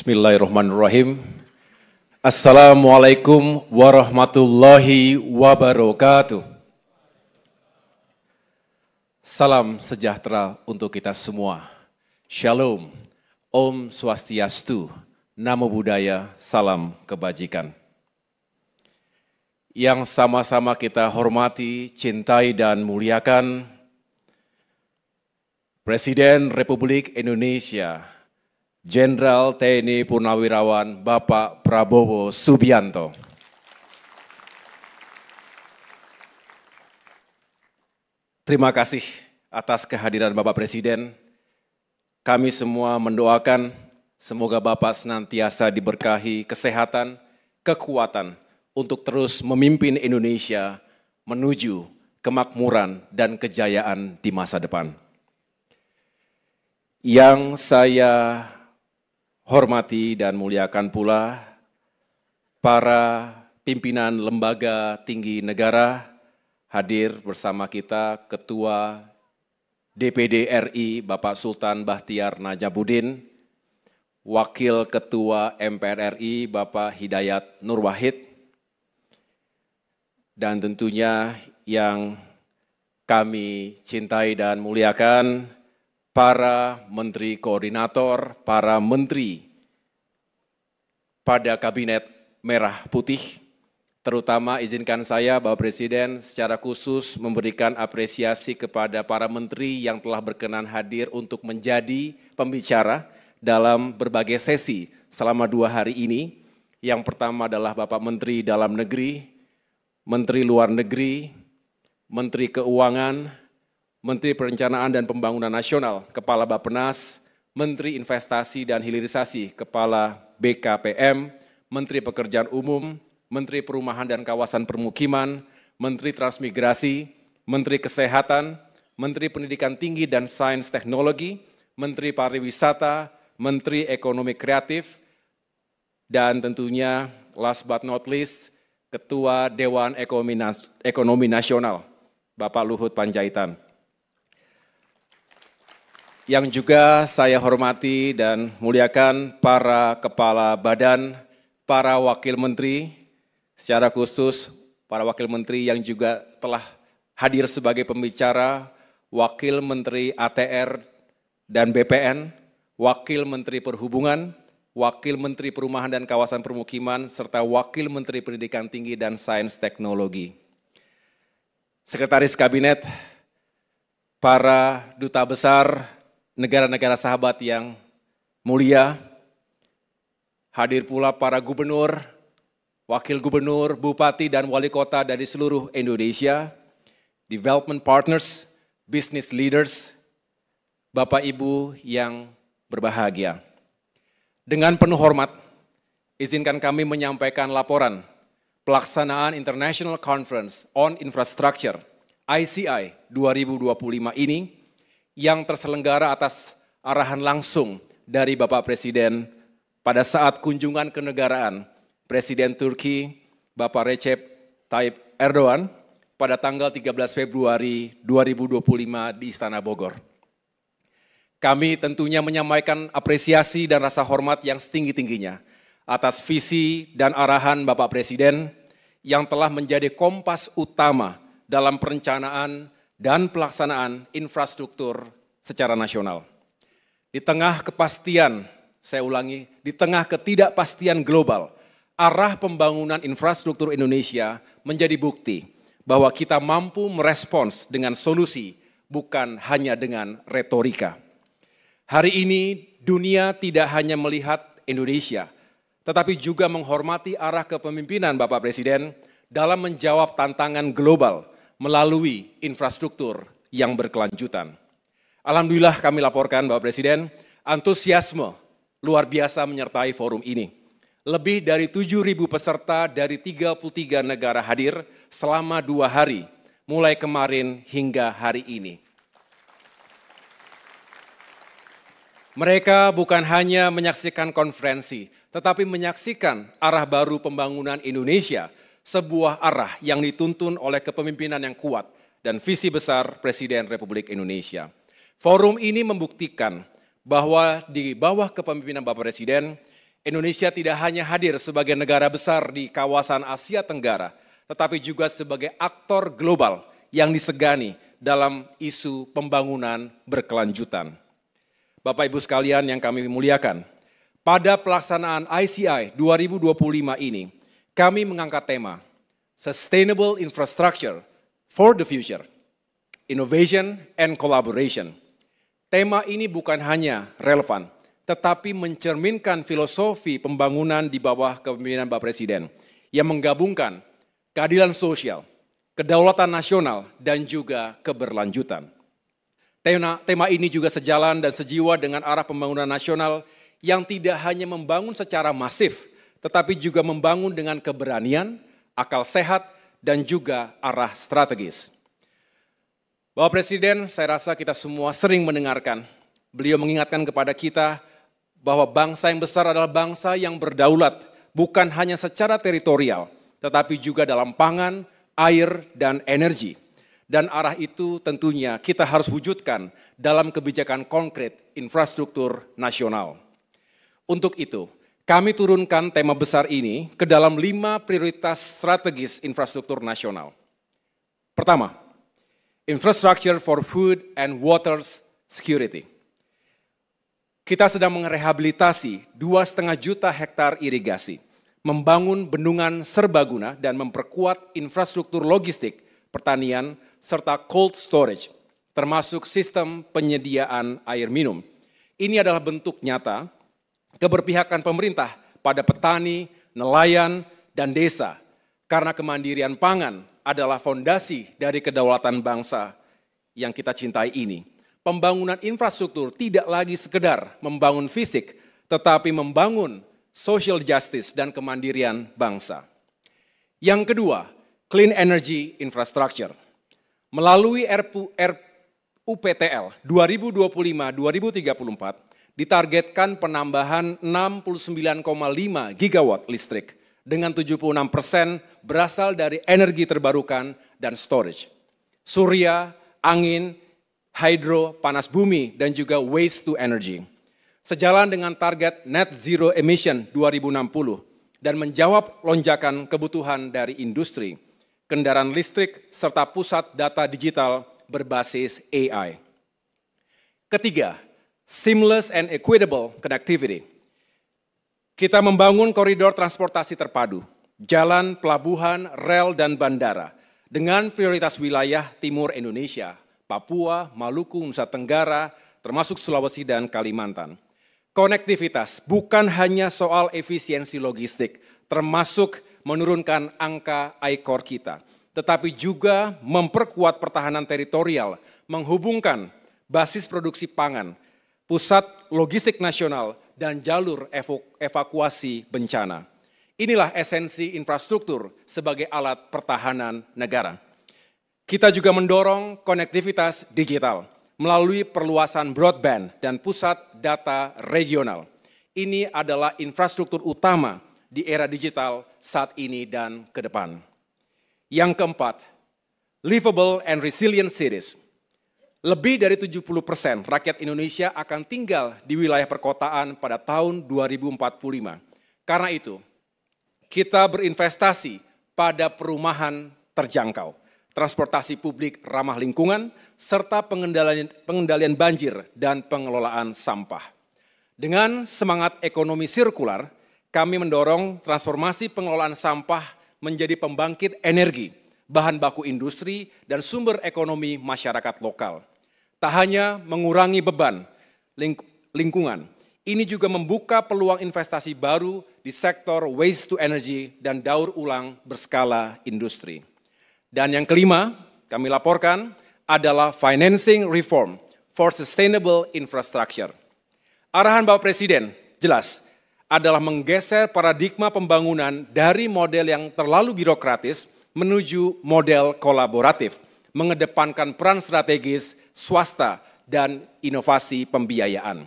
Bismillahirrahmanirrahim. Assalamualaikum warahmatullahi wabarakatuh. Salam sejahtera untuk kita semua. Shalom, Om Swastiastu, Namo Buddhaya, salam kebajikan. Yang sama-sama kita hormati, cintai, dan muliakan Presiden Republik Indonesia, Jenderal TNI Purnawirawan Bapak Prabowo Subianto. Terima kasih atas kehadiran Bapak Presiden. Kami semua mendoakan semoga Bapak senantiasa diberkahi kesehatan, kekuatan untuk terus memimpin Indonesia menuju kemakmuran dan kejayaan di masa depan. Yang saya hormati dan muliakan pula para pimpinan lembaga tinggi negara, hadir bersama kita Ketua DPD RI Bapak Sultan Bahtiar Najamuddin, Wakil Ketua MPR RI Bapak Hidayat Nur Wahid, dan tentunya yang kami cintai dan muliakan, para Menteri Koordinator, para Menteri pada Kabinet Merah Putih, terutama izinkan saya Bapak Presiden secara khusus memberikan apresiasi kepada para Menteri yang telah berkenan hadir untuk menjadi pembicara dalam berbagai sesi selama 2 hari ini. Yang pertama adalah Bapak Menteri Dalam Negeri, Menteri Luar Negeri, Menteri Keuangan, Menteri Perencanaan dan Pembangunan Nasional, Kepala Bappenas, Menteri Investasi dan Hilirisasi, Kepala BKPM, Menteri Pekerjaan Umum, Menteri Perumahan dan Kawasan Permukiman, Menteri Transmigrasi, Menteri Kesehatan, Menteri Pendidikan Tinggi dan Sains Teknologi, Menteri Pariwisata, Menteri Ekonomi Kreatif, dan tentunya last but not least, Ketua Dewan Ekonomi Nasional, Bapak Luhut Panjaitan. Yang juga saya hormati dan muliakan para kepala badan, para wakil menteri, secara khusus para wakil menteri yang juga telah hadir sebagai pembicara, Wakil Menteri ATR dan BPN, Wakil Menteri Perhubungan, Wakil Menteri Perumahan dan Kawasan Permukiman, serta Wakil Menteri Pendidikan Tinggi dan Sains Teknologi. Sekretaris Kabinet, para duta besar negara-negara sahabat yang mulia, hadir pula para gubernur, wakil gubernur, bupati, dan wali kota dari seluruh Indonesia, development partners, business leaders, Bapak Ibu yang berbahagia. Dengan penuh hormat, izinkan kami menyampaikan laporan pelaksanaan International Conference on Infrastructure, ICI 2025 ini, yang terselenggara atas arahan langsung dari Bapak Presiden pada saat kunjungan kenegaraan Presiden Turki Bapak Recep Tayyip Erdogan pada tanggal 13 Februari 2025 di Istana Bogor. Kami tentunya menyampaikan apresiasi dan rasa hormat yang setinggi-tingginya atas visi dan arahan Bapak Presiden yang telah menjadi kompas utama dalam perencanaan dan pelaksanaan infrastruktur secara nasional. Di tengah kepastian, saya ulangi, di tengah ketidakpastian global, arah pembangunan infrastruktur Indonesia menjadi bukti bahwa kita mampu merespons dengan solusi, bukan hanya dengan retorika. Hari ini dunia tidak hanya melihat Indonesia, tetapi juga menghormati arah kepemimpinan Bapak Presiden dalam menjawab tantangan global melalui infrastruktur yang berkelanjutan. Alhamdulillah kami laporkan Bapak Presiden, antusiasme luar biasa menyertai forum ini. Lebih dari 7.000 peserta dari 33 negara hadir selama 2 hari, mulai kemarin hingga hari ini. Mereka bukan hanya menyaksikan konferensi, tetapi menyaksikan arah baru pembangunan Indonesia, sebuah arah yang dituntun oleh kepemimpinan yang kuat dan visi besar Presiden Republik Indonesia. Forum ini membuktikan bahwa di bawah kepemimpinan Bapak Presiden, Indonesia tidak hanya hadir sebagai negara besar di kawasan Asia Tenggara, tetapi juga sebagai aktor global yang disegani dalam isu pembangunan berkelanjutan. Bapak Ibu sekalian yang kami muliakan, pada pelaksanaan ICI 2025 ini, kami mengangkat tema Sustainable Infrastructure for the Future, Innovation and Collaboration. Tema ini bukan hanya relevan, tetapi mencerminkan filosofi pembangunan di bawah kepemimpinan Bapak Presiden yang menggabungkan keadilan sosial, kedaulatan nasional, dan juga keberlanjutan. Tema ini juga sejalan dan sejiwa dengan arah pembangunan nasional yang tidak hanya membangun secara masif, tetapi juga membangun dengan keberanian, akal sehat, dan juga arah strategis. Bapak Presiden, saya rasa kita semua sering mendengarkan, beliau mengingatkan kepada kita bahwa bangsa yang besar adalah bangsa yang berdaulat, bukan hanya secara teritorial, tetapi juga dalam pangan, air, dan energi. Dan arah itu tentunya kita harus wujudkan dalam kebijakan konkret infrastruktur nasional. Untuk itu, kami turunkan tema besar ini ke dalam 5 prioritas strategis infrastruktur nasional. Pertama, infrastructure for food and water security. Kita sedang merehabilitasi 2,5 juta hektar irigasi, membangun bendungan serbaguna dan memperkuat infrastruktur logistik, pertanian, serta cold storage, termasuk sistem penyediaan air minum. Ini adalah bentuk nyata keberpihakan pemerintah pada petani, nelayan, dan desa, karena kemandirian pangan adalah fondasi dari kedaulatan bangsa yang kita cintai ini. Pembangunan infrastruktur tidak lagi sekedar membangun fisik, tetapi membangun social justice dan kemandirian bangsa. Yang kedua, clean energy infrastructure. Melalui RUPTL 2025-2034, ditargetkan penambahan 69,5 gigawatt listrik dengan 76% berasal dari energi terbarukan dan storage. Surya, angin, hydro, panas bumi, dan juga waste to energy. Sejalan dengan target net zero emission 2060 dan menjawab lonjakan kebutuhan dari industri, kendaraan listrik, serta pusat data digital berbasis AI. Ketiga, seamless and equitable connectivity. Kita membangun koridor transportasi terpadu, jalan, pelabuhan, rel, dan bandara dengan prioritas wilayah timur Indonesia, Papua, Maluku, Nusa Tenggara, termasuk Sulawesi dan Kalimantan. Konektivitas bukan hanya soal efisiensi logistik, termasuk menurunkan angka ICOR kita, tetapi juga memperkuat pertahanan teritorial, menghubungkan basis produksi pangan, pusat logistik nasional, dan jalur evakuasi bencana. Inilah esensi infrastruktur sebagai alat pertahanan negara. Kita juga mendorong konektivitas digital melalui perluasan broadband dan pusat data regional. Ini adalah infrastruktur utama di era digital saat ini dan ke depan. Yang keempat, livable and resilient cities. Lebih dari 70% rakyat Indonesia akan tinggal di wilayah perkotaan pada tahun 2045. Karena itu, kita berinvestasi pada perumahan terjangkau, transportasi publik ramah lingkungan, serta pengendalian banjir dan pengelolaan sampah. Dengan semangat ekonomi sirkular, kami mendorong transformasi pengelolaan sampah menjadi pembangkit energi, bahan baku industri, dan sumber ekonomi masyarakat lokal. Tak hanya mengurangi beban lingkungan, ini juga membuka peluang investasi baru di sektor waste to energy dan daur ulang berskala industri. Dan yang kelima, kami laporkan adalah financing reform for sustainable infrastructure. Arahan Bapak Presiden jelas adalah menggeser paradigma pembangunan dari model yang terlalu birokratis menuju model kolaboratif, mengedepankan peran strategis swasta dan inovasi pembiayaan.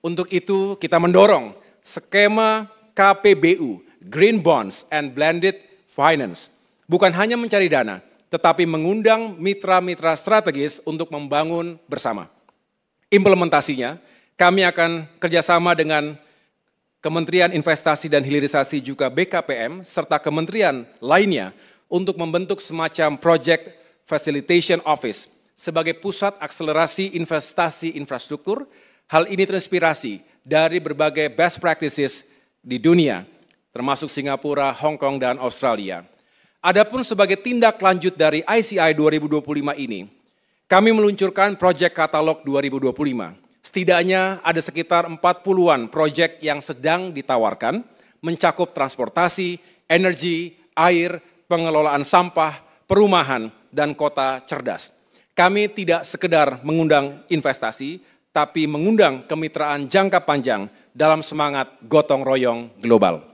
Untuk itu kita mendorong skema KPBU, Green Bonds and Blended Finance, bukan hanya mencari dana, tetapi mengundang mitra-mitra strategis untuk membangun bersama. Implementasinya, kami akan kerjasama dengan Kementerian Investasi dan Hilirisasi juga BKPM, serta kementerian lainnya untuk membentuk semacam Project Facilitation Office sebagai pusat akselerasi investasi infrastruktur. Hal ini terinspirasi dari berbagai best practices di dunia, termasuk Singapura, Hong Kong, dan Australia. Adapun sebagai tindak lanjut dari ICI 2025 ini, kami meluncurkan Project Katalog 2025. Setidaknya ada sekitar 40-an proyek yang sedang ditawarkan, mencakup transportasi, energi, air, pengelolaan sampah, perumahan, dan kota cerdas. Kami tidak sekedar mengundang investasi, tapi mengundang kemitraan jangka panjang dalam semangat gotong royong global.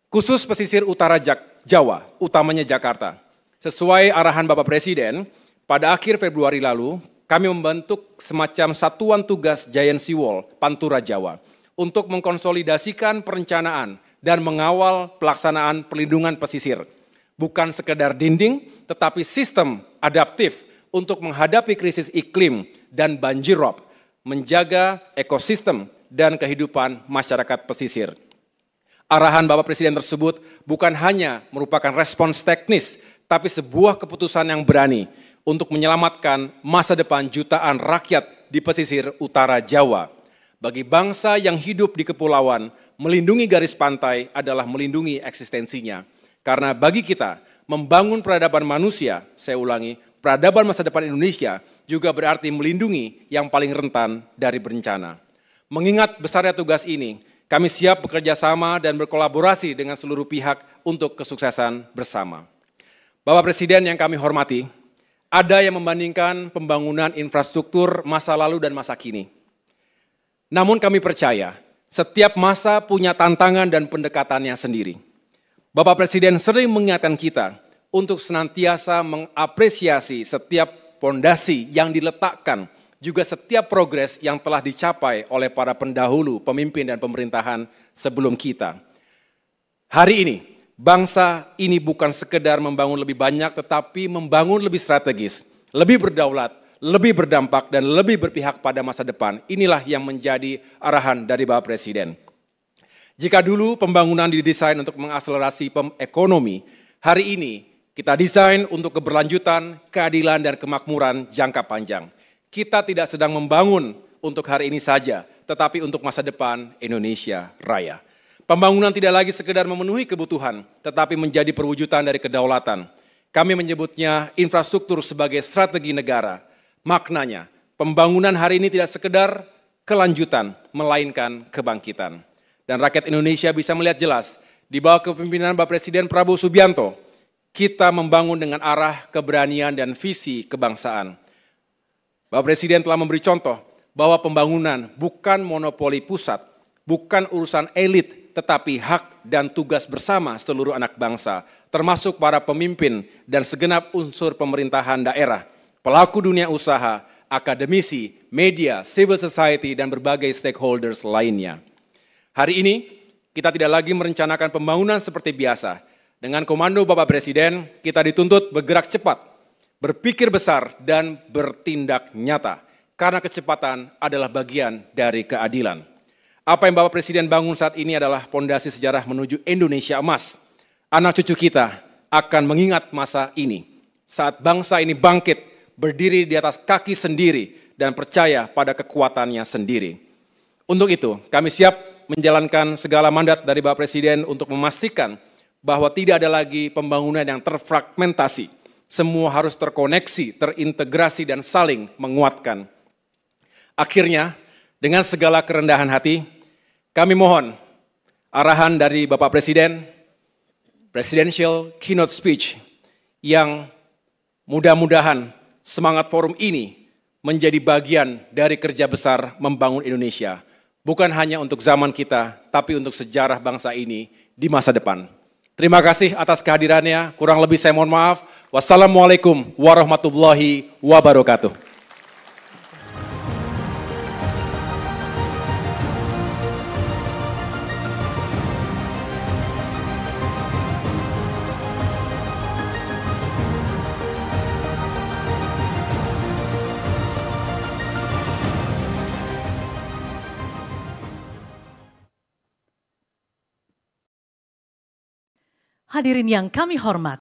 Khusus pesisir utara Jawa, utamanya Jakarta. Sesuai arahan Bapak Presiden, pada akhir Februari lalu, kami membentuk semacam satuan tugas Giant Seawall Pantura Jawa untuk mengkonsolidasikan perencanaan dan mengawal pelaksanaan perlindungan pesisir. Bukan sekedar dinding, tetapi sistem adaptif untuk menghadapi krisis iklim dan banjir rob, menjaga ekosistem dan kehidupan masyarakat pesisir. Arahan Bapak Presiden tersebut bukan hanya merupakan respons teknis, tapi sebuah keputusan yang berani untuk menyelamatkan masa depan jutaan rakyat di pesisir utara Jawa. Bagi bangsa yang hidup di kepulauan, melindungi garis pantai adalah melindungi eksistensinya. Karena bagi kita, membangun peradaban manusia, saya ulangi, peradaban masa depan Indonesia juga berarti melindungi yang paling rentan dari bencana. Mengingat besarnya tugas ini, kami siap bekerja sama dan berkolaborasi dengan seluruh pihak untuk kesuksesan bersama. Bapak Presiden yang kami hormati, ada yang membandingkan pembangunan infrastruktur masa lalu dan masa kini. Namun kami percaya, setiap masa punya tantangan dan pendekatannya sendiri. Bapak Presiden sering mengingatkan kita untuk senantiasa mengapresiasi setiap pondasi yang diletakkan, juga setiap progres yang telah dicapai oleh para pendahulu, pemimpin dan pemerintahan sebelum kita. Hari ini, bangsa ini bukan sekedar membangun lebih banyak, tetapi membangun lebih strategis, lebih berdaulat, lebih berdampak, dan lebih berpihak pada masa depan. Inilah yang menjadi arahan dari Bapak Presiden. Jika dulu pembangunan didesain untuk mengakselerasi ekonomi, hari ini kita desain untuk keberlanjutan, keadilan, dan kemakmuran jangka panjang. Kita tidak sedang membangun untuk hari ini saja, tetapi untuk masa depan Indonesia Raya. Pembangunan tidak lagi sekedar memenuhi kebutuhan, tetapi menjadi perwujudan dari kedaulatan. Kami menyebutnya infrastruktur sebagai strategi negara. Maknanya, pembangunan hari ini tidak sekedar kelanjutan, melainkan kebangkitan. Dan rakyat Indonesia bisa melihat jelas, di bawah kepemimpinan Bapak Presiden Prabowo Subianto, kita membangun dengan arah keberanian dan visi kebangsaan. Bapak Presiden telah memberi contoh bahwa pembangunan bukan monopoli pusat, bukan urusan elit, tetapi hak dan tugas bersama seluruh anak bangsa, termasuk para pemimpin dan segenap unsur pemerintahan daerah, pelaku dunia usaha, akademisi, media, civil society, dan berbagai stakeholders lainnya. Hari ini, kita tidak lagi merencanakan pembangunan seperti biasa. Dengan komando Bapak Presiden, kita dituntut bergerak cepat, berpikir besar, dan bertindak nyata, karena kecepatan adalah bagian dari keadilan. Apa yang Bapak Presiden bangun saat ini adalah pondasi sejarah menuju Indonesia emas. Anak cucu kita akan mengingat masa ini, saat bangsa ini bangkit, berdiri di atas kaki sendiri, dan percaya pada kekuatannya sendiri. Untuk itu, kami siap menjalankan segala mandat dari Bapak Presiden untuk memastikan bahwa tidak ada lagi pembangunan yang terfragmentasi. Semua harus terkoneksi, terintegrasi, dan saling menguatkan. Akhirnya, dengan segala kerendahan hati, kami mohon arahan dari Bapak Presiden, Presidential Keynote Speech, yang mudah-mudahan semangat forum ini menjadi bagian dari kerja besar membangun Indonesia. Bukan hanya untuk zaman kita, tapi untuk sejarah bangsa ini di masa depan. Terima kasih atas kehadirannya, kurang lebih saya mohon maaf. Wassalamualaikum warahmatullahi wabarakatuh. Hadirin yang kami hormati,